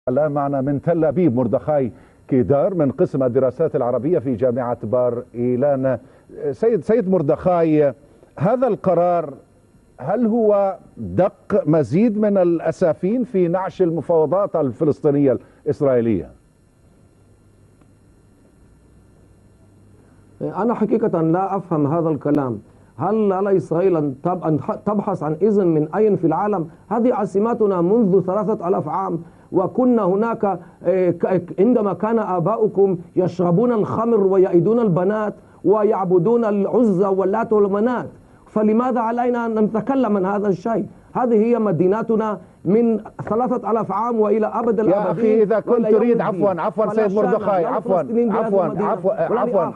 الآن معنا من تل أبيب مردخاي كيدار من قسم الدراسات العربية في جامعة بار إيلان. سيد مردخاي، هذا القرار هل هو دق مزيد من الأسافين في نعش المفاوضات الفلسطينية الإسرائيلية؟ أنا حقيقة لا أفهم هذا الكلام. هل على إسرائيل أن تبحث عن إذن من أين في العالم؟ هذه عاصمتنا منذ 3000 عام، وكنا هناك عندما كان آباؤكم يشربون الخمر ويئدون البنات ويعبدون العزى واللات والمنات، فلماذا علينا أن نتكلم عن هذا الشيء؟ هذه هي مدينتنا من 3000 عام وإلى أبد الآبدين. يا أخي إذا كنت تريد عفوا سيد مردخاي، عفوا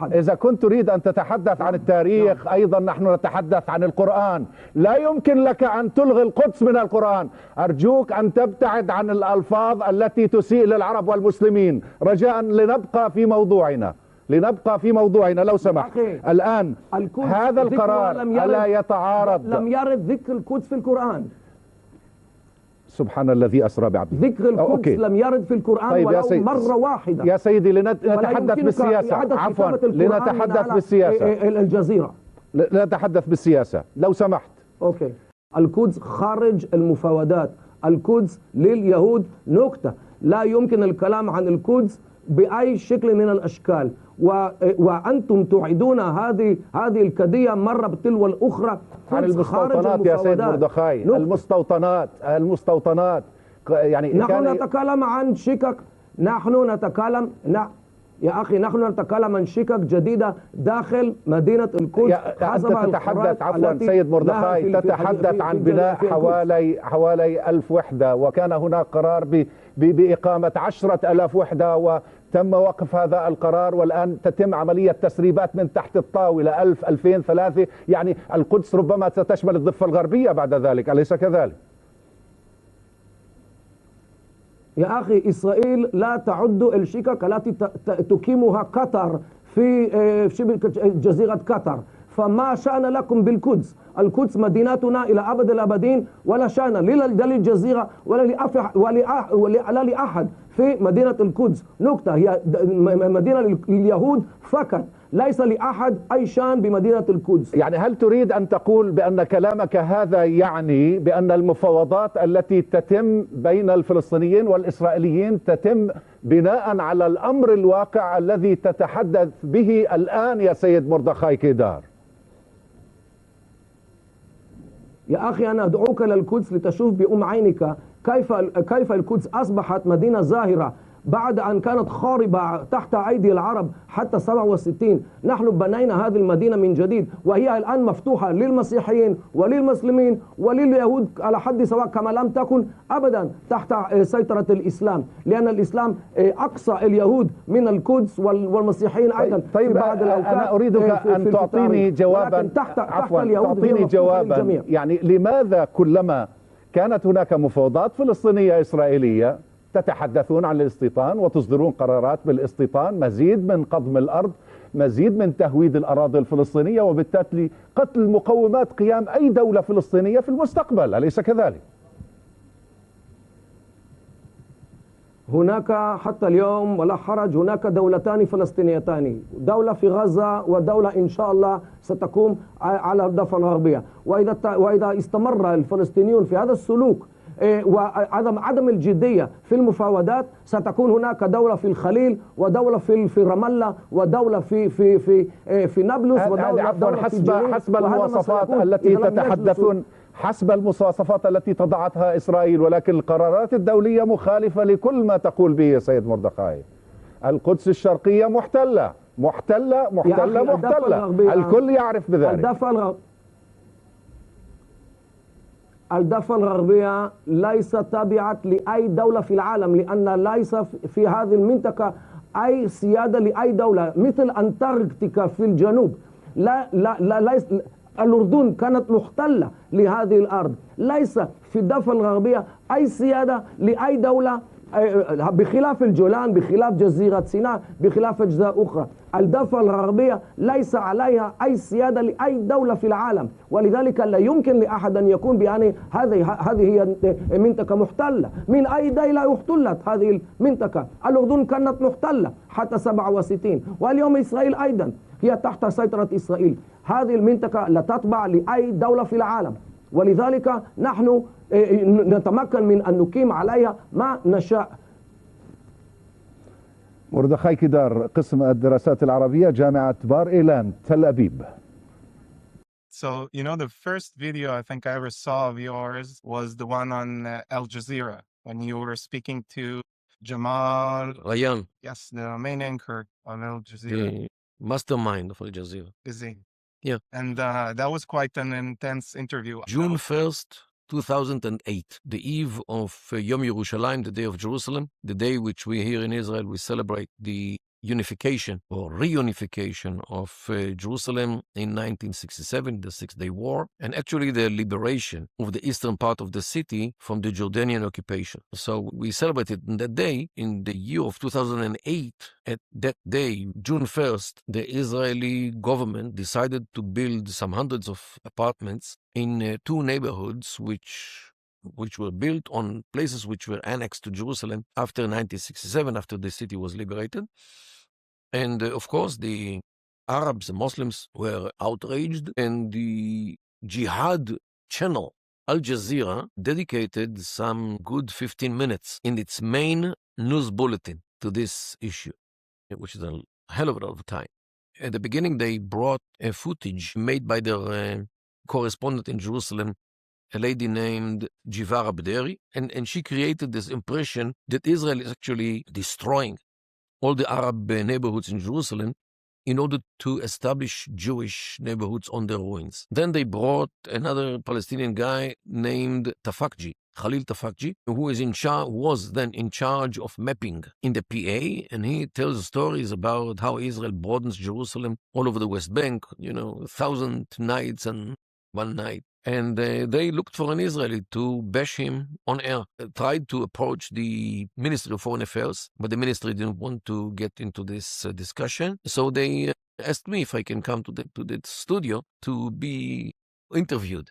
إذا كنت تريد أن تتحدث عن التاريخ أيضا نحن نتحدث عن القرآن. لا يمكن لك أن تلغي القدس من القرآن. أرجوك أن تبتعد عن الألفاظ التي تسيء للعرب والمسلمين رجاء لنبقى في موضوعنا لو سمحت. الآن هذا القرار ألا يتعارض؟ لم يرد ذكر القدس في القرآن. سبحان الذي أسرى بعبده. ذكر القدس لم يرد في القرآن. طيب ولو مرة واحدة. يا سيدي لنتحدث بالسياسة. عفوا لنتحدث بالسياسة. الجزيرة لنتحدث بالسياسة لو سمحت. أوكي. القدس خارج المفاوضات. القدس لليهود نكتة. لا يمكن الكلام عن القدس بأي شكل من الأشكال، وأنتم تعيدون هذه القضية مرة بتلو الأخرى. عن المستوطنات يا سيد مردخاي، المستوطنات يعني نحن نتكلم عن شقق. يا أخي نحن نتكلم عن شقق جديدة داخل مدينة القدس. أنت تتحدث عفوا سيد مردخاي تتحدث عن بناء حوالي 1000 وحدة، وكان هناك قرار بإقامة 10,000 وحدة وتم وقف هذا القرار، والآن تتم عملية تسريبات من تحت الطاولة 1000 2000 3. يعني القدس ربما ستشمل الضفة الغربية بعد ذلك، أليس كذلك؟ يا أخي إسرائيل لا تعد الشقق التي تقيمها قطر في شبه جزيرة قطر، فما شأن لكم بالقدس؟ القدس مدينتنا إلى أبد الأبدين، ولا شأن لا للجزيرة ولا لأحد في مدينة القدس. نقطة. هي مدينة لليهود فقط، ليس لأحد أي شأن بمدينة القدس. يعني هل تريد أن تقول بأن كلامك هذا يعني بأن المفاوضات التي تتم بين الفلسطينيين والإسرائيليين تتم بناء على الأمر الواقع الذي تتحدث به الآن يا سيد مردخاي كيدار؟ يا أخي أنا أدعوك للقدس لتشوف بأم عينك كيف القدس أصبحت مدينة زاهرة بعد أن كانت خاربة تحت أيدي العرب حتى 67. نحن بنينا هذه المدينة من جديد، وهي الآن مفتوحة للمسيحيين وللمسلمين ولليهود على حد سواء، كما لم تكن أبدا تحت سيطرة الإسلام، لأن الإسلام أقصى اليهود من القدس والمسيحيين أيضا. طيب في بعض الأوقات أنا أريدك أن تعطيني جوابا. تعطيني جوابا. يعني لماذا كلما كانت هناك مفاوضات فلسطينية إسرائيلية تتحدثون عن الاستيطان وتصدرون قرارات بالاستيطان، مزيد من قضم الأرض، مزيد من تهويد الأراضي الفلسطينية، وبالتالي قتل مقومات قيام أي دولة فلسطينية في المستقبل، أليس كذلك؟ هناك حتى اليوم ولا حرج هناك دولتان فلسطينيتان، دولة في غزة ودولة إن شاء الله ستقوم على الضفة الغربية. وإذا استمر الفلسطينيون في هذا السلوك وعدم الجدية في المفاوضات، ستكون هناك دولة في الخليل ودولة في رام الله ودولة في نابلس ودولة حسب المواصفات التي تتحدثون، حسب المواصفات التي تضعتها إسرائيل، ولكن القرارات الدولية مخالفة لكل ما تقول به يا سيد مردخاي. القدس الشرقية محتلة. الكل يعرف بذلك. الضفة الغربية ليست تابعة لأي دولة في العالم، لأن ليس في هذه المنطقة أي سيادة لأي دولة، مثل أنتاركتيكا في الجنوب. ليس الأردن كانت محتلة لهذه الأرض. ليس في الضفة الغربية أي سيادة لأي دولة بخلاف الجولان، بخلاف جزيرة سيناء، بخلاف أجزاء أخرى. الضفة الغربية ليس عليها أي سيادة لأي دولة في العالم، ولذلك لا يمكن لأحد أن يكون بأن هذه هي منطقة محتلة. من أي دولة احتلت هذه المنطقة؟ الأردن كانت محتلة حتى 67، واليوم إسرائيل أيضا هي تحت سيطرة إسرائيل. هذه المنطقة لا تتبع لأي دولة في العالم، ولذلك نحن نتمكن من أن نقيم عليها ما نشاء. مردخاي كدار، قسم الدراسات العربية، جامعة بار إيلان، تل أبيب. So, the first video I think I ever saw of yours was the one on Al Jazeera when you were speaking to Jamal Rayan. Yes, the main anchor on Al Jazeera. The mastermind of Al Jazeera. Busy. Yeah. And that was quite an intense interview. June 1st, 2008, the eve of Yom Yerushalayim, the Day of Jerusalem, the day which we here in Israel, we celebrate the unification or reunification of Jerusalem in 1967, the Six-Day War, and actually the liberation of the eastern part of the city from the Jordanian occupation. So we celebrated that day in the year of 2008. At that day, June 1st, the Israeli government decided to build some hundreds of apartments in two neighborhoods which were built on places which were annexed to Jerusalem after 1967, after the city was liberated. And of course, the Arabs, the Muslims, were outraged, and the jihad channel, Al Jazeera, dedicated some good 15 minutes in its main news bulletin to this issue, which is a hell of a lot of time. At the beginning, they brought a footage made by their correspondent in Jerusalem, a lady named Jivara Bderi, and she created this impression that Israel is actually destroying all the Arab neighborhoods in Jerusalem in order to establish Jewish neighborhoods on their ruins. Then they brought another Palestinian guy named Tafakji, Khalil Tafakji, who was then in charge of mapping in the PA, and he tells stories about how Israel broadens Jerusalem all over the West Bank, 1,000 nights and one night. And they looked for an Israeli to bash him on air. Tried to approach the Ministry of Foreign Affairs, but the ministry didn't want to get into this discussion. So they asked me if I can come to the studio to be interviewed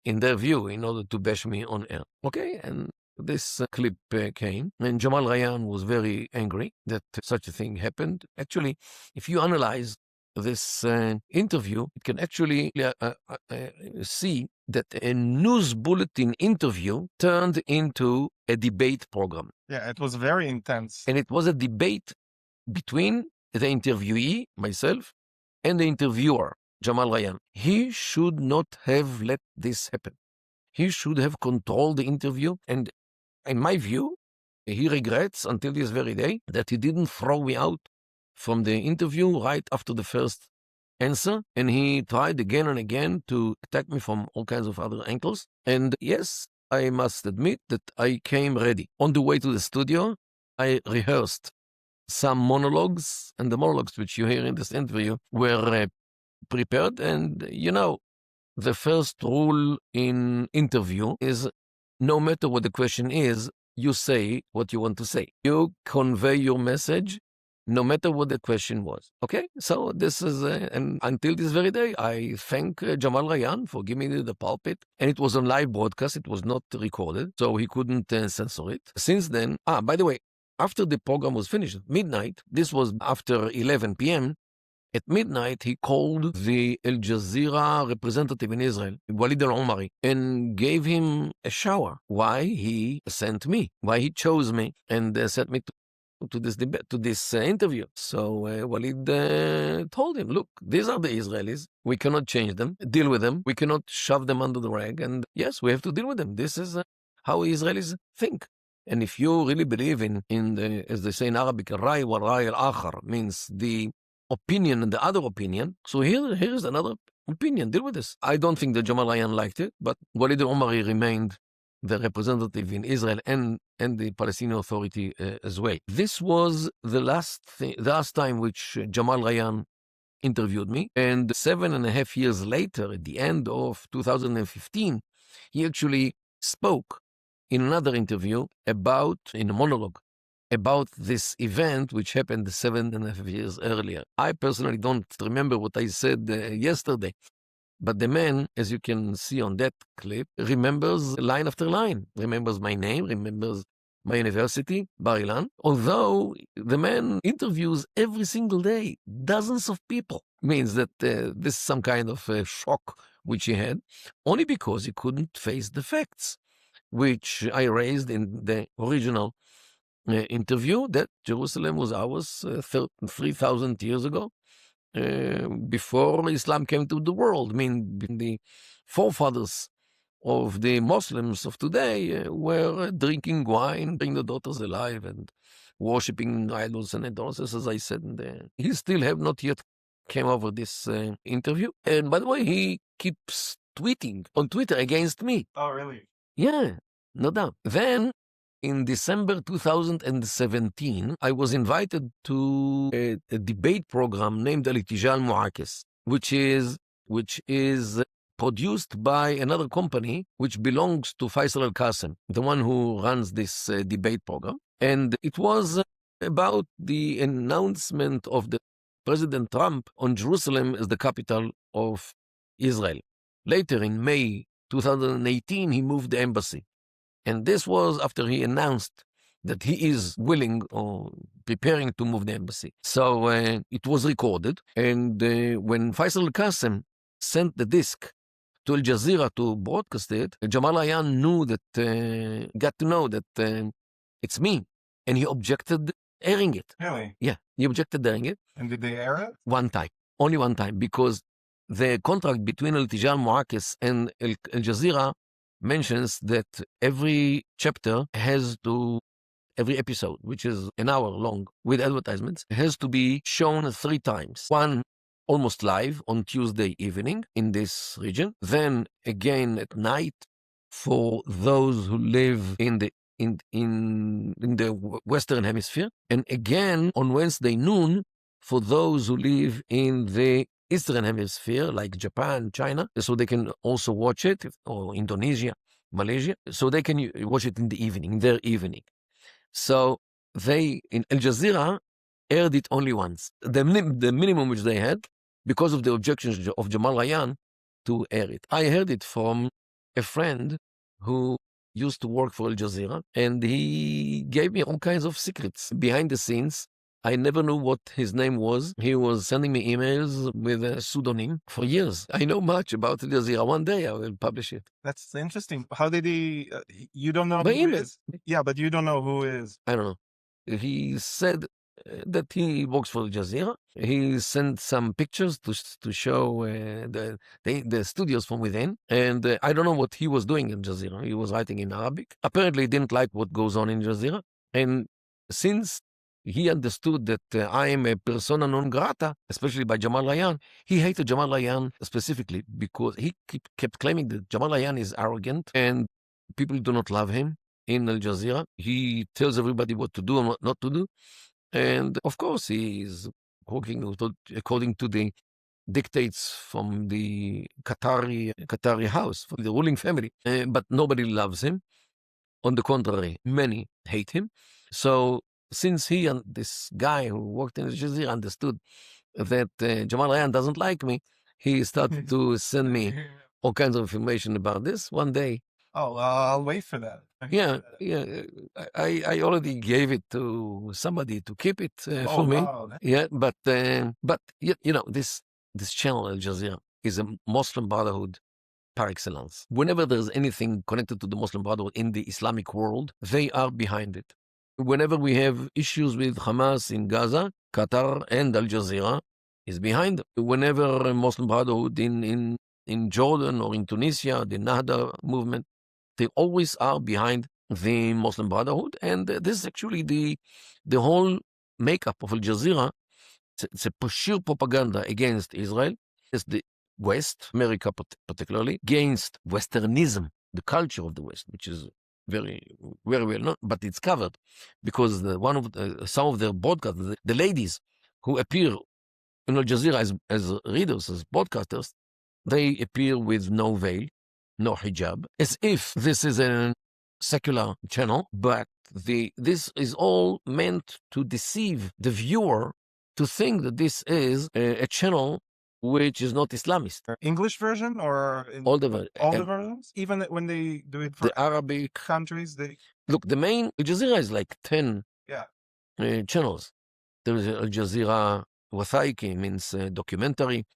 in their view in order to bash me on air. Okay, and this clip came, and Jamal Rayan was very angry that such a thing happened. Actually, if you analyze this interview, it can actually see that a news bulletin interview turned into a debate program. Yeah, it was very intense. And it was a debate between the interviewee, myself, and the interviewer, Jamal Rayan. He should not have let this happen. He should have controlled the interview. And in my view, he regrets until this very day that he didn't throw me out from the interview right after the first answer, and he tried again and again to attack me from all kinds of other angles. And yes, I must admit that I came ready. On the way to the studio, I rehearsed some monologues, and the monologues which you hear in this interview were prepared. And the first rule in interview is no matter what the question is, you say what you want to say. You convey your message no matter what the question was. Okay, so this is, and until this very day, I thank Jamal Rayan for giving me the pulpit. And it was a live broadcast, it was not recorded, so he couldn't censor it. Since then, by the way, after the program was finished, midnight, this was after 11 p.m., at midnight, he called the Al Jazeera representative in Israel, Walid al-Umari, and gave him a shower. Why he sent me, why he chose me, and sent me to this debate, to this interview. So Walid told him, look, these are the Israelis. We cannot change them, deal with them. We cannot shove them under the rag. And yes, we have to deal with them. This is how Israelis think. And if you really believe in the, as they say in Arabic, al-ray wal-ray al-akhar, means the opinion and the other opinion. So here is another opinion. Deal with this. I don't think that Jamal Rayan liked it, but Walid al-Umari remained the representative in Israel and the Palestinian Authority as well. This was the last time which Jamal Rayan interviewed me. And 7.5 years later, at the end of 2015, he actually spoke in another interview in a monologue, about this event which happened 7.5 years earlier. I personally don't remember what I said yesterday, but the man, as you can see on that clip, remembers line after line, remembers my name, remembers my university, Bar Ilan, although the man interviews every single day, dozens of people. Means that this is some kind of shock which he had, only because he couldn't face the facts, which I raised in the original interview, that Jerusalem was ours 3,000 years ago, before Islam came to the world. I mean, the forefathers of the Muslims of today were drinking wine, bringing the daughters alive, and worshipping idols and idolaters, as I said. He still have not yet came over this interview. And by the way, he keeps tweeting on Twitter against me. Oh, really? Yeah, no doubt. Then, in December 2017, I was invited to a debate program named Al-Ittijal Mu'akis, which is produced by another company which belongs to Faisal Al-Qasem, the one who runs this debate program. And it was about the announcement of the President Trump on Jerusalem as the capital of Israel. Later, in May 2018, he moved the embassy. And this was after he announced that he is willing or preparing to move the embassy. So it was recorded. And when Faisal Al-Qasem sent the disc to Al Jazeera to broadcast it, Jamal Ayan got to know that it's me. And he objected airing it. Really? Yeah, he objected airing it. And did they air it? One time. Only one time. Because the contract between Al-Ittijal Mu'akis and Al Jazeera mentions that every chapter every episode, which is an hour long with advertisements, has to be shown 3 times. One almost live on Tuesday evening in this region, then again at night for those who live in the Western Hemisphere, and again on Wednesday noon for those who live in the Eastern Hemisphere, like Japan, China, so they can also watch it, or Indonesia, Malaysia, so they can watch it in the evening, in their evening. So they, in Al Jazeera, aired it only once. The minimum which they had, because of the objections of Jamal Ayan to air it. I heard it from a friend who used to work for Al Jazeera, and he gave me all kinds of secrets behind the scenes. I never knew what his name was. He was sending me emails with a pseudonym for years. I know much about Al Jazeera. One day I will publish it. That's interesting. How did he, you don't know By who email. is? Yeah, but you don't know who is. I don't know. He said that he works for Al Jazeera. He sent some pictures to show the studios from within. And I don't know what he was doing in Al Jazeera. He was writing in Arabic. Apparently he didn't like what goes on in Al Jazeera. And since he understood that I am a persona non grata, especially by Jamal Ayan, he hated Jamal Ayan specifically because he kept claiming that Jamal Ayan is arrogant and people do not love him in Al Jazeera. He tells everybody what to do and what not to do. And of course, he is working according to the dictates from the Qatari house, from the ruling family. But nobody loves him. On the contrary, many hate him. So since he and this guy who worked in Al Jazeera understood that Jamal Ayan doesn't like me, he started to send me all kinds of information about this. One day. Oh, I'll wait for that. Yeah. I already gave it to somebody to keep it for me. Wow. Yeah, but you know, this channel Al Jazeera is a Muslim Brotherhood par excellence. Whenever there's anything connected to the Muslim Brotherhood in the Islamic world, they are behind it. Whenever we have issues with Hamas in Gaza, Qatar and Al Jazeera is behind. Whenever a Muslim Brotherhood in Jordan or in Tunisia, the Nahda movement, they always are behind the Muslim Brotherhood. And this is actually the whole makeup of Al Jazeera. It's a sheer propaganda against Israel, against the West, America particularly, against Westernism, the culture of the West, which is very, very well known, but it's covered because some of their broadcasters, the ladies who appear in Al Jazeera as readers, as broadcasters, they appear with no veil, no hijab, as if this is an secular channel, but this is all meant to deceive the viewer to think that this is a channel which is not Islamist. English version or All the versions? Even when they do it for the Arabic countries, they look. The main Al Jazeera is like 10 channels. There is Al Jazeera Wathaiki, means documentary.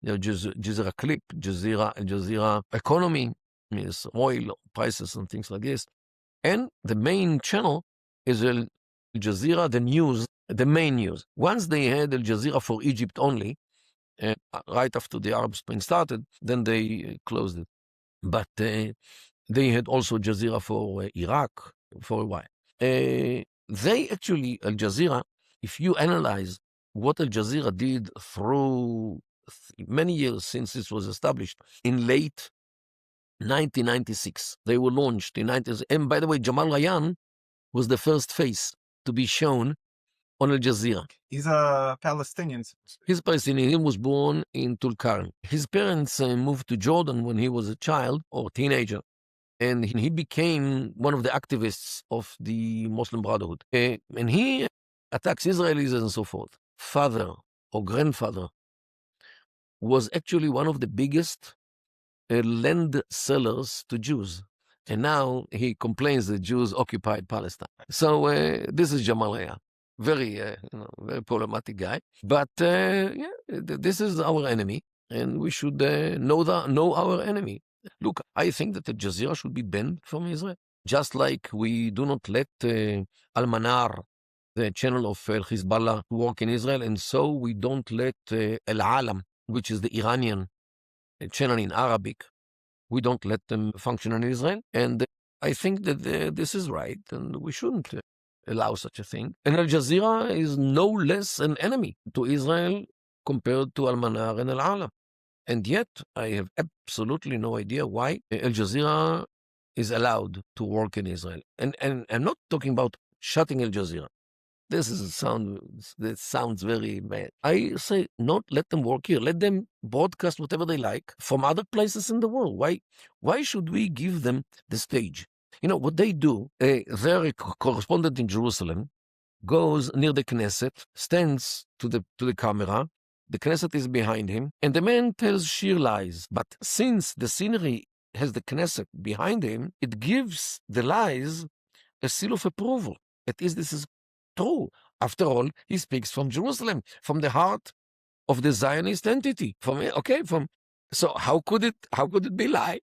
Al Jazeera Clip, Al Jazeera Economy, means oil prices and things like this. And the main channel is Al Jazeera, the news, the main news. Once they had Al Jazeera for Egypt only, right after the Arab Spring started, then they closed it. But they had also Jazeera for Iraq for a while. They actually, Al Jazeera, if you analyze what Al Jazeera did through many years since it was established, in late 1996, they were launched in 1996. And by the way, Jamal Rayyan was the first face to be shown on Al Jazeera. He's a Palestinian. He's Palestinian. He was born in Tulkarm. His parents moved to Jordan when he was a child or teenager. And he became one of the activists of the Muslim Brotherhood. And he attacks Israelis and so forth. Father or grandfather was actually one of the biggest land sellers to Jews. And now he complains that Jews occupied Palestine. So this is Jamal Rayyan. Very, very problematic guy. But this is our enemy. And we should know our enemy. Look, I think that Al Jazeera should be banned from Israel. Just like we do not let Al-Manar, the channel of Hezbollah, work in Israel. And so we don't let Al-Alam, which is the Iranian channel in Arabic, we don't let them function in Israel. And I think that this is right. And we shouldn't allow such a thing. And Al Jazeera is no less an enemy to Israel compared to Al-Manar and Al-Alam. And yet, I have absolutely no idea why Al Jazeera is allowed to work in Israel. And I'm not talking about shutting Al Jazeera. That sounds very bad. I say, not let them work here. Let them broadcast whatever they like from other places in the world. Why should we give them the stage? You know, what they do, their correspondent in Jerusalem goes near the Knesset, stands to the camera, the Knesset is behind him, and the man tells sheer lies. But since the scenery has the Knesset behind him, it gives the lies a seal of approval. This is true. After all, he speaks from Jerusalem, from the heart of the Zionist entity. So how could it be lie?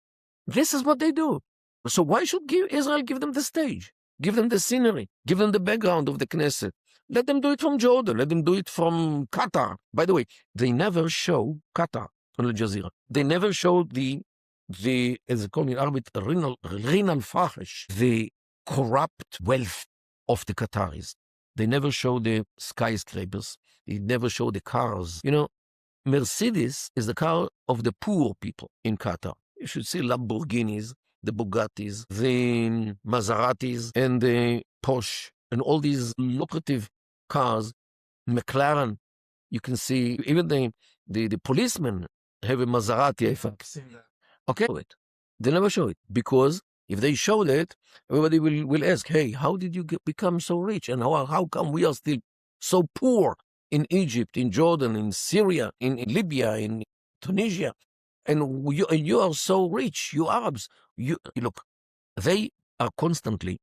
This is what they do. So why should Israel give them the stage? Give them the scenery, give them the background of the Knesset. Let them do it from Jordan. Let them do it from Qatar. By the way, they never show Qatar on Al Jazeera. They never show the as they call it in Arabic, Rinal Fahish, the corrupt wealth of the Qataris. They never show the skyscrapers. They never show the cars. You know, Mercedes is the car of the poor people in Qatar. You should see Lamborghinis, the Bugattis, the Maseratis, and the Porsche, and all these lucrative cars. McLaren, you can see even the policemen have a Maserati, I think. Okay, they never show it, because if they showed it, everybody will ask, hey, how did you become so rich? And how come we are still so poor in Egypt, in Jordan, in Syria, in Libya, in Tunisia? And you are so rich, you Arabs. Look, they are constantly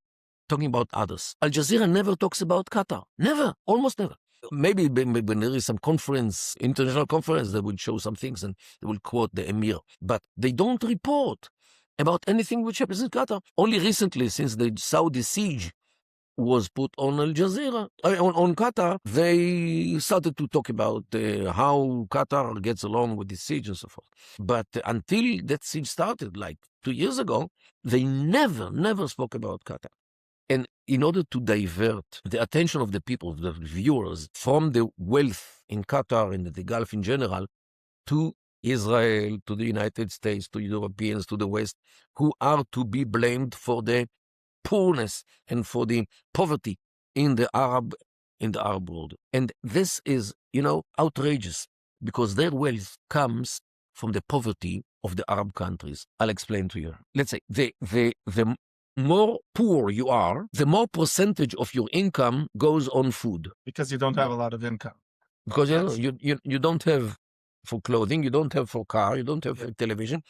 talking about others. Al Jazeera never talks about Qatar. Never, almost never. Maybe when there is some conference, international conference, they will show some things and they will quote the emir. But they don't report about anything which happens in Qatar. Only recently, since the Saudi siege was put on Al Jazeera, on Qatar, they started to talk about how Qatar gets along with the siege and so forth. But until that siege started, like 2 years ago, they never spoke about Qatar. And in order to divert the attention of the people, the viewers, from the wealth in Qatar and the Gulf in general, to Israel, to the United States, to Europeans, to the West, who are to be blamed for the poorness and for the poverty in the Arab world. And this is, outrageous, because their wealth comes from the poverty of the Arab countries. I'll explain to you. Let's say the more poor you are, the more percentage of your income goes on food. Because you don't have a lot of income. Because you don't have for clothing, you don't have for car, you don't have for television,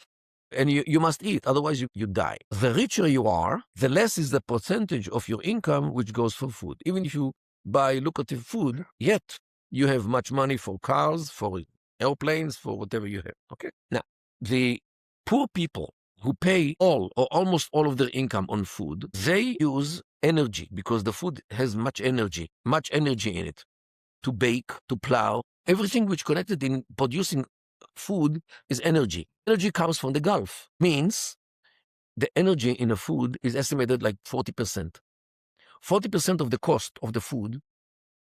and you must eat, otherwise you die. The richer you are, the less is the percentage of your income which goes for food. Even if you buy lucrative food, yet you have much money for cars, for airplanes, for whatever you have. Okay. Now, the poor people who pay all or almost all of their income on food, they use energy because the food has much energy in it to bake, to plow. Everything which connected in producing food is energy. Energy comes from the Gulf. Means the energy in a food is estimated like 40%. 40% of the cost of the food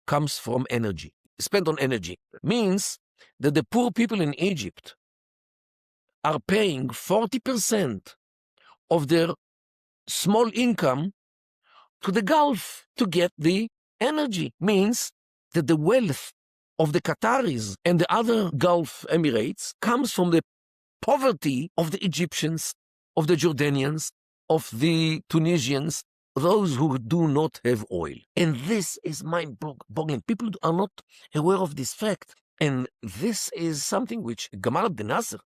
comes from energy, spent on energy. Means that the poor people in Egypt are paying 40% of their small income to the Gulf to get the energy. Means that the wealth of the Qataris and the other Gulf Emirates comes from the poverty of the Egyptians, of the Jordanians, of the Tunisians, those who do not have oil. And this is mind-boggling. People are not aware of this fact. And this is something which Gamal Abdel Nasser,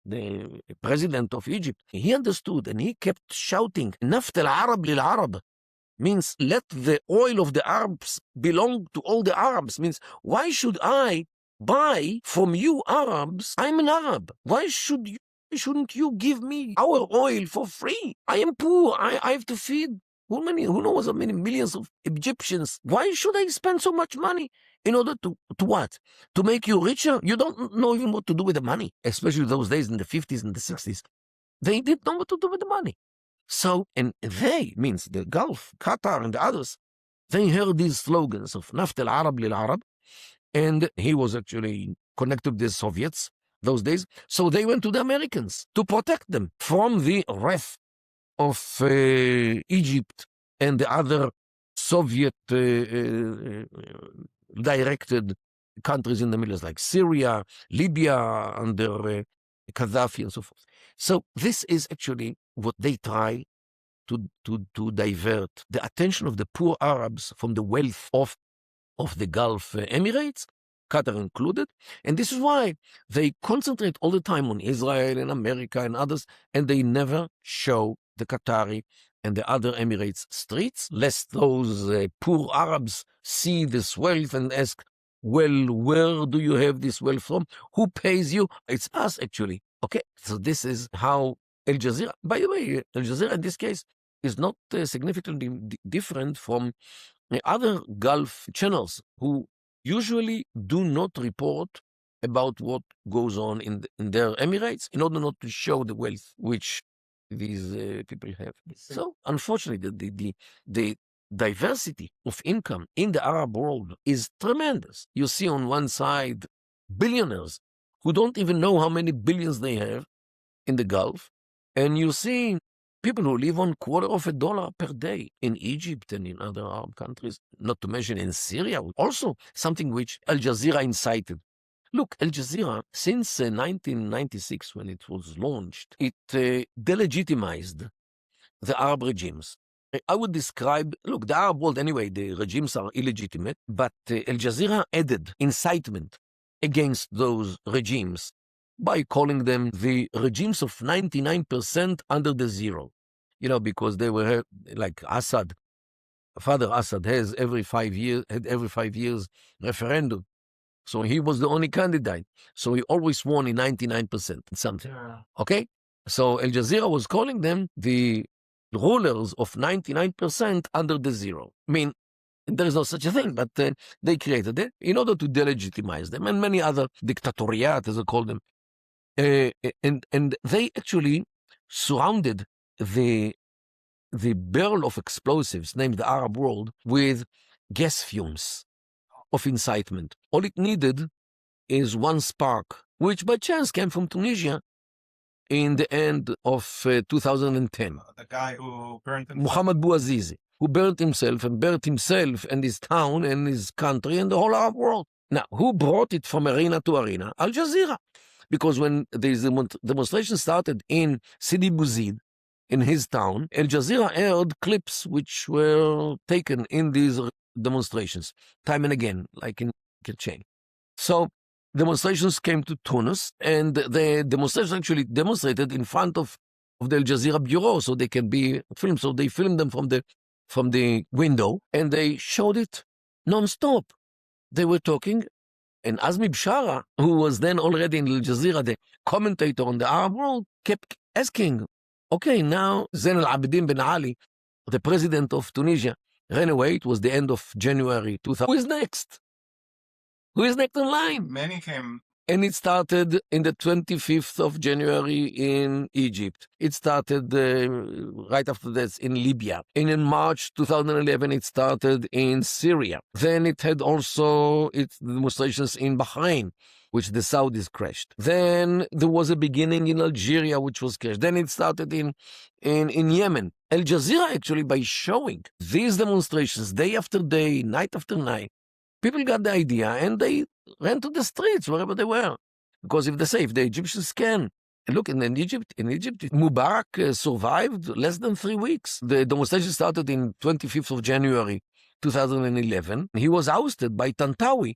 the president of Egypt, he understood and he kept shouting, Naft al-Arab lil-Arab. Means let the oil of the Arabs belong to all the Arabs. Means why should I buy from you Arabs? I'm an Arab. Why shouldn't you give me our oil for free? I am poor. I have to feed who knows how many millions of Egyptians. Why should I spend so much money in order to what? To make you richer? You don't know even what to do with the money, especially those days in the 50s and the 60s. They didn't know what to do with the money. So, and they, means the Gulf, Qatar and the others, they heard these slogans of Naft al-Arab lil-Arab, and he was actually connected with the Soviets those days. So they went to the Americans to protect them from the wrath of Egypt and the other Soviet directed countries in the Middle East, like Syria, Libya, under Gaddafi and so forth. So this is actually what they try to divert the attention of the poor Arabs from the wealth of the Gulf Emirates, Qatar included. And this is why they concentrate all the time on Israel and America and others, and they never show the Qatari and the other Emirates streets, lest those poor Arabs see this wealth and ask, well, where do you have this wealth from? Who pays you? It's us, actually. Okay, so this is how Al Jazeera, by the way, Al Jazeera in this case is not significantly different from other Gulf channels who usually do not report about what goes on in their Emirates in order not to show the wealth which these people have. So, unfortunately, the diversity of income in the Arab world is tremendous. You see on one side billionaires who don't even know how many billions they have in the Gulf, and you see people who live on $0.25 per day in Egypt and in other Arab countries, not to mention in Syria, also something which Al Jazeera incited. Look, Al Jazeera, since 1996, when it was launched, it delegitimized the Arab regimes. I would describe, look, the Arab world anyway, the regimes are illegitimate, but Al Jazeera added incitement against those regimes by calling them the regimes of 99% under the zero. You know, because they were like Assad, Father Assad had every 5 years referendum. So he was the only candidate. So he always won in 99% something. Okay? So Al Jazeera was calling them the rulers of 99% under the zero. I mean, there is no such a thing, but they created it in order to delegitimize them and many other dictatoriat, as they call them. And they actually surrounded the barrel of explosives named the Arab world with gas fumes of incitement. All it needed is one spark, which by chance came from Tunisia in the end of 2010. The guy who burned himself. Mohammed Bouazizi, who burned himself and his town and his country and the whole Arab world. Now, who brought it from arena to arena? Al Jazeera. Because when the demonstration started in Sidi Bouzid, in his town, Al Jazeera aired clips which were taken in these demonstrations, time and again, like in a chain. So demonstrations came to Tunis, and the demonstrations actually demonstrated in front of the Al Jazeera bureau, so they can be filmed. So they filmed them from the window, and they showed it non-stop. They were talking, and Azmi Bshara, who was then already in Al Jazeera, the commentator on the Arab world, kept asking, okay, now Zain al-Abidin Ben Ali, the president of Tunisia, ran away. It was the end of January 2000. Who is next? Who is next in line? Many came. And it started in the 25th of January in Egypt. It started right after that in Libya. And in March 2011, it started in Syria. Then it had also its demonstrations in Bahrain, which the Saudis crashed. Then there was a beginning in Algeria, which was crashed. Then it started in Yemen. Al Jazeera, actually, by showing these demonstrations day after day, night after night, people got the idea and they ran to the streets wherever they were. Because if the Egyptians can. And look, in Egypt, Mubarak survived less than 3 weeks. The demonstration started in 25th of January 2011. He was ousted by Tantawi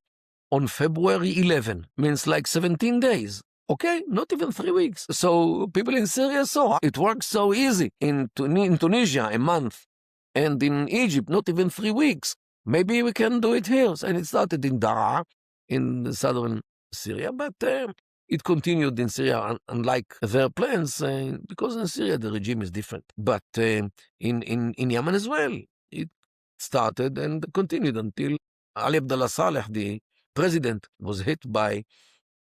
on February 11. Means like 17 days. Okay, not even 3 weeks. So people in Syria saw it works so easy. In Tunisia, a month. And in Egypt, not even 3 weeks. Maybe we can do it here. And it started in Daraa, in southern Syria, but it continued in Syria, unlike their plans, because in Syria the regime is different. But in Yemen as well, it started and continued until Ali Abdullah Saleh, the president, was hit by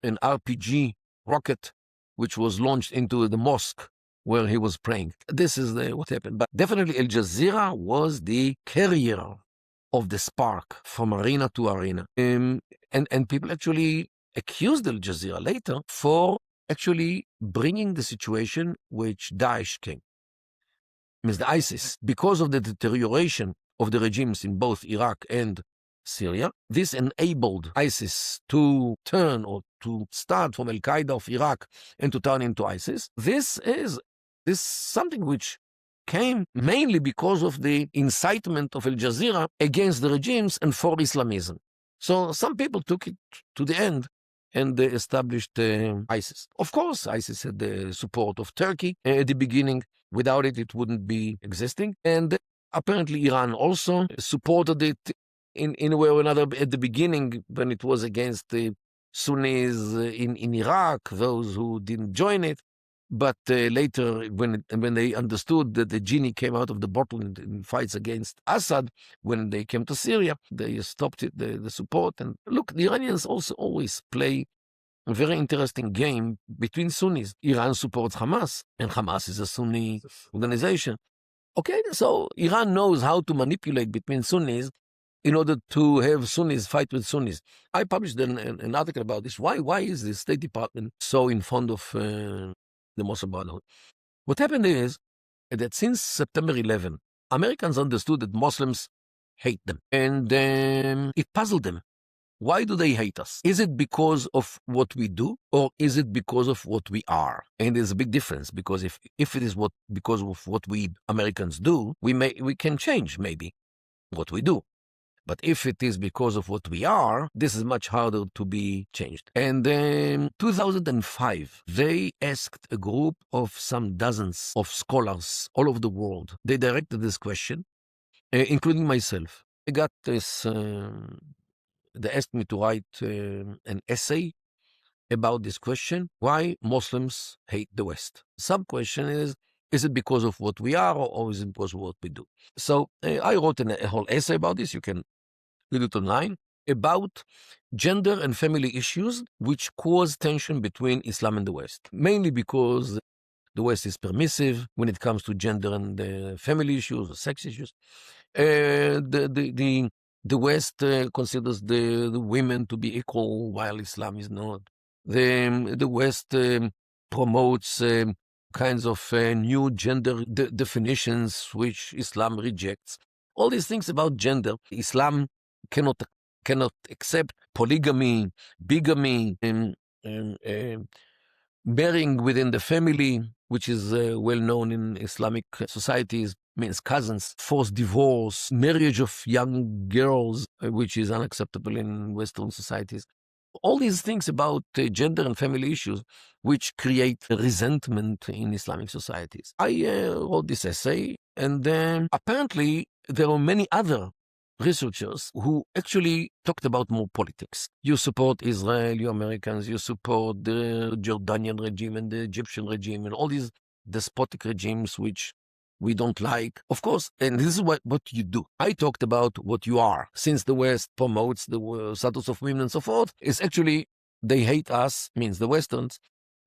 an RPG rocket, which was launched into the mosque where he was praying. This is what happened. But definitely Al Jazeera was the carrier of the spark from arena to arena. And people actually accused Al Jazeera later for actually bringing the situation which Daesh came. Means the ISIS, because of the deterioration of the regimes in both Iraq and Syria, this enabled ISIS to turn or to start from Al-Qaeda of Iraq and to turn into ISIS. This is something which came mainly because of the incitement of Al Jazeera against the regimes and for Islamism. So some people took it to the end and they established ISIS. Of course, ISIS had the support of Turkey at the beginning. Without it, it wouldn't be existing. And apparently Iran also supported it in a way or another at the beginning when it was against the Sunnis in Iraq, those who didn't join it. But later, when they understood that the genie came out of the bottle in fights against Assad, when they came to Syria, they stopped it, the support. And look, the Iranians also always play a very interesting game between Sunnis. Iran supports Hamas, and Hamas is a Sunni organization. Okay, so Iran knows how to manipulate between Sunnis in order to have Sunnis fight with Sunnis. I published an article about this. Why is the State Department so in front of the Muslim Brotherhood? What happened is that since September 11, Americans understood that Muslims hate them. And it puzzled them. Why do they hate us? Is it because of what we do, or is it because of what we are? And there's a big difference, because if it is because of what we Americans do, we can change maybe what we do. But if it is because of what we are, this is much harder to be changed. And in 2005, they asked a group of some dozens of scholars all over the world. They directed this question, including myself. I got this, they asked me to write an essay about this question, why Muslims hate the West. Sub-question is it because of what we are, or is it because of what we do? So I wrote a whole essay about this. You can read it online, about gender and family issues which cause tension between Islam and the West. Mainly because the West is permissive when it comes to gender and family issues or sex issues. The West considers the women to be equal, while Islam is not. The West promotes kinds of new gender definitions which Islam rejects. All these things about gender, Islam cannot accept polygamy, bigamy, marrying within the family, which is well known in Islamic societies, means cousins, forced divorce, marriage of young girls, which is unacceptable in Western societies. All these things about gender and family issues, which create resentment in Islamic societies. I wrote this essay, and then apparently there are many other researchers who actually talked about more politics. You support Israel, you Americans, you support the Jordanian regime and the Egyptian regime and all these despotic regimes which we don't like. Of course, and this is what you do. I talked about what you are. Since the West promotes the status of women and so forth, it's actually they hate us, means the Westerns,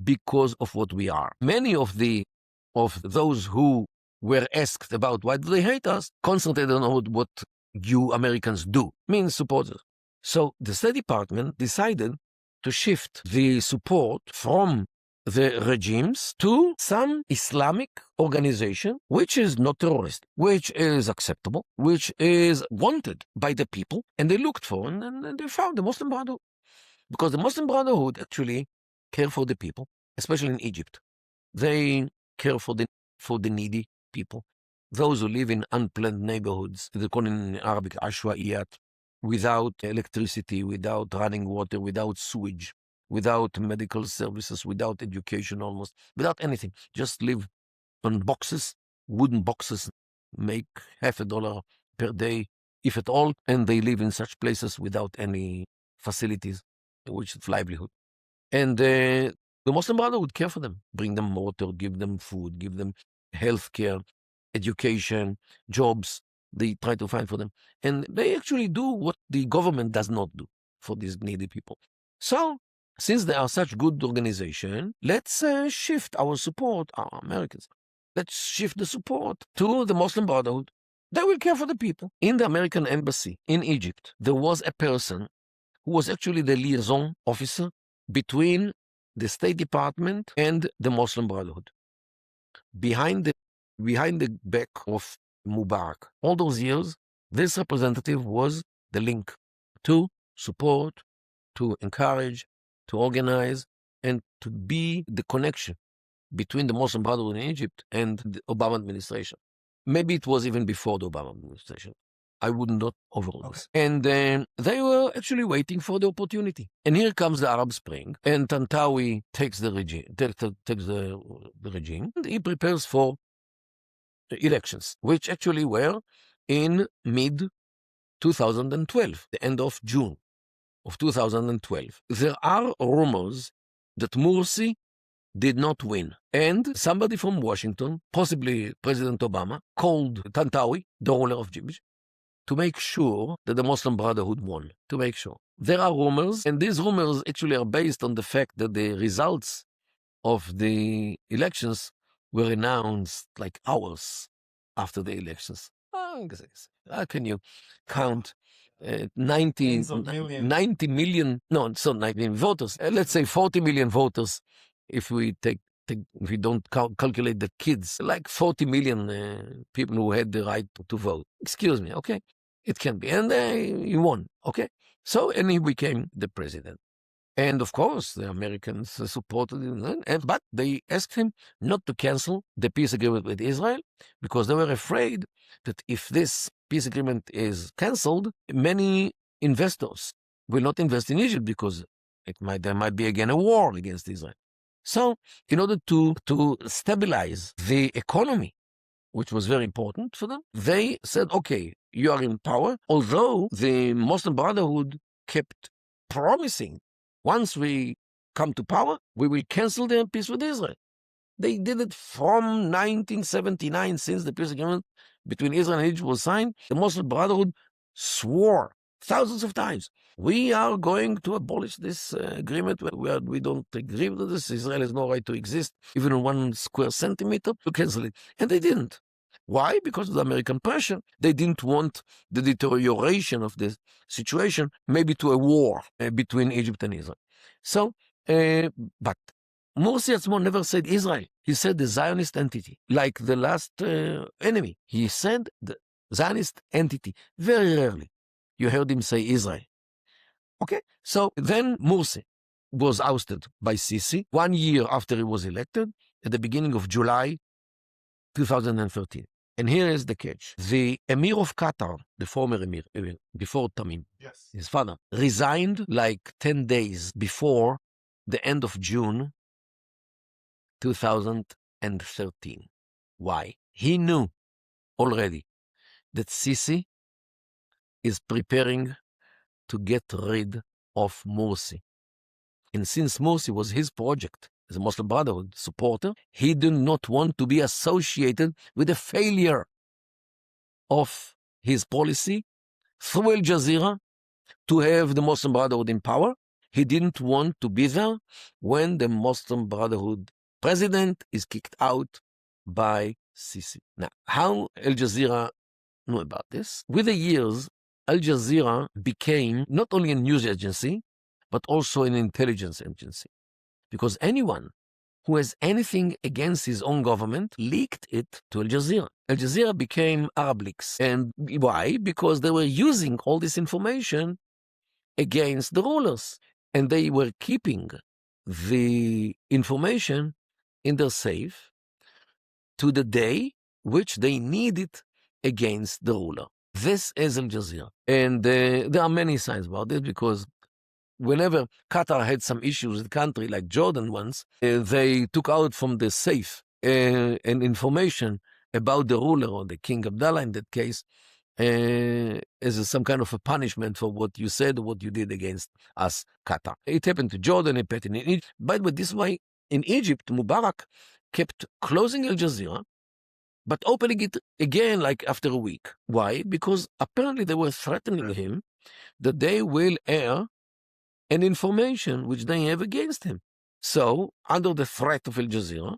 because of what we are. Many of those who were asked about why do they hate us concentrated on what you Americans do, means supporters. So the State Department decided to shift the support from the regimes to some Islamic organization, which is not terrorist, which is acceptable, which is wanted by the people, and they looked for and they found the Muslim Brotherhood. Because the Muslim Brotherhood actually care for the people, especially in Egypt. They care for the needy people, those who live in unplanned neighborhoods, they call in Arabic ashwaiyat, without electricity, without running water, without sewage, without medical services, without education almost, without anything. Just live on boxes, wooden boxes, make $50 per day, if at all, and they live in such places without any facilities, which is livelihood. And the Muslim Brotherhood would care for them, bring them water, give them food, give them health care, education, jobs, they try to find for them. And they actually do what the government does not do for these needy people. So, since they are such good organization, let's shift our support, our Americans, let's shift the support to the Muslim Brotherhood. They will care for the people. In the American embassy in Egypt, there was a person who was actually the liaison officer between the State Department and the Muslim Brotherhood. Behind the back of Mubarak, all those years, this representative was the link to support, to encourage, to organize, and to be the connection between the Muslim Brotherhood in Egypt and the Obama administration. Maybe it was even before the Obama administration. I would not overlook this. And they were actually waiting for the opportunity. And here comes the Arab Spring, and Tantawi takes the regime, and he prepares for elections, which actually were in mid-2012, the end of June of 2012. There are rumors that Morsi did not win. And somebody from Washington, possibly President Obama, called Tantawi, the ruler of Egypt, to make sure that the Muslim Brotherhood won, to make sure. There are rumors, and these rumors actually are based on the fact that the results of the elections were announced like hours after the elections. How can you count 90 million, no, it's not 90 million voters, let's say 40 million voters, if we if we don't calculate the kids, like 40 million people who had the right to vote. Excuse me, okay? It can be. And he won, okay? So, and he became the president. And of course, the Americans supported him, but they asked him not to cancel the peace agreement with Israel because they were afraid that if this peace agreement is canceled, many investors will not invest in Egypt because there might be again a war against Israel. So, in order to stabilize the economy, which was very important for them, they said, okay, you are in power, although the Muslim Brotherhood kept promising, once we come to power, we will cancel the peace with Israel. They did it from 1979, since the peace agreement between Israel and Egypt was signed. The Muslim Brotherhood swore thousands of times, we are going to abolish this agreement. We don't agree with this. Israel has no right to exist, even in 1 square centimeter, to cancel it. And they didn't. Why? Because of the American pressure. They didn't want the deterioration of the situation, maybe to a war between Egypt and Israel. So, but Morsi Atzmo never said Israel. He said the Zionist entity, like the last enemy. He said the Zionist entity. Very rarely you heard him say Israel. Okay, so then Morsi was ousted by Sisi 1 year after he was elected, at the beginning of July 2013. And here is the catch. The Emir of Qatar, the former Emir, before Tamim, Yes. his father, resigned like 10 days before the end of June 2013. Why? He knew already that Sisi is preparing to get rid of Morsi. And since Morsi was his project as a Muslim Brotherhood supporter, he did not want to be associated with the failure of his policy through Al Jazeera to have the Muslim Brotherhood in power. He didn't want to be there when the Muslim Brotherhood president is kicked out by Sisi. Now, how Al Jazeera knew about this? With the years, Al Jazeera became not only a news agency, but also an intelligence agency. Because anyone who has anything against his own government leaked it to Al Jazeera. Al Jazeera became Arab leaks. And why? Because they were using all this information against the rulers. And they were keeping the information in their safe to the day which they need it against the ruler. This is Al Jazeera. And there are many signs about this, because whenever Qatar had some issues with the country, like Jordan once, they took out from the safe an information about the ruler, or the King Abdullah in that case, as some kind of a punishment for what you said or what you did against us, Qatar. It happened to Jordan, it happened in Egypt. By the way, this way, in Egypt, Mubarak kept closing Al Jazeera, but opening it again like after a week. Why? Because apparently they were threatening him that they will air an information which they have against him. So, under the threat of Al Jazeera,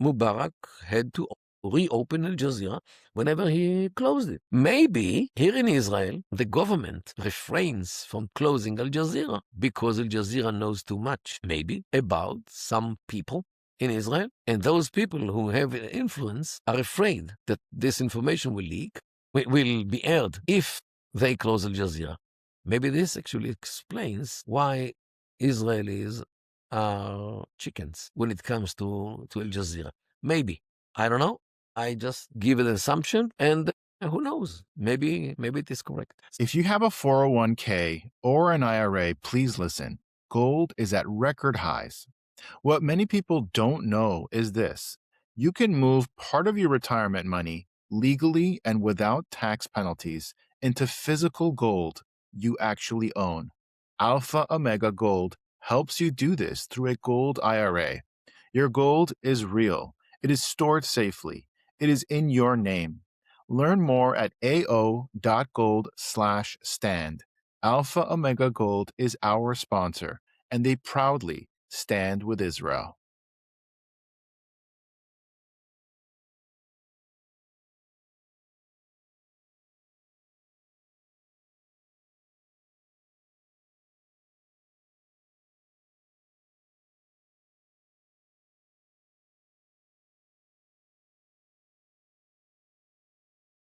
Mubarak had to reopen Al Jazeera whenever he closed it. Maybe here in Israel, the government refrains from closing Al Jazeera because Al Jazeera knows too much, maybe, about some people in Israel, and those people who have influence are afraid that this information will leak, will be aired if they close Al Jazeera. Maybe this actually explains why Israelis are chickens when it comes to Al Jazeera. Maybe. I don't know. I just give an assumption, and who knows? Maybe it is correct. If you have a 401k or an IRA, please listen. Gold is at record highs. What many people don't know is this: you can move part of your retirement money legally and without tax penalties into physical gold you actually own. Alpha Omega Gold helps you do this through a gold IRA. Your gold is real. It is stored safely. It is in your name. Learn more at ao.gold/stand. Alpha Omega Gold is our sponsor, and they proudly stand with Israel.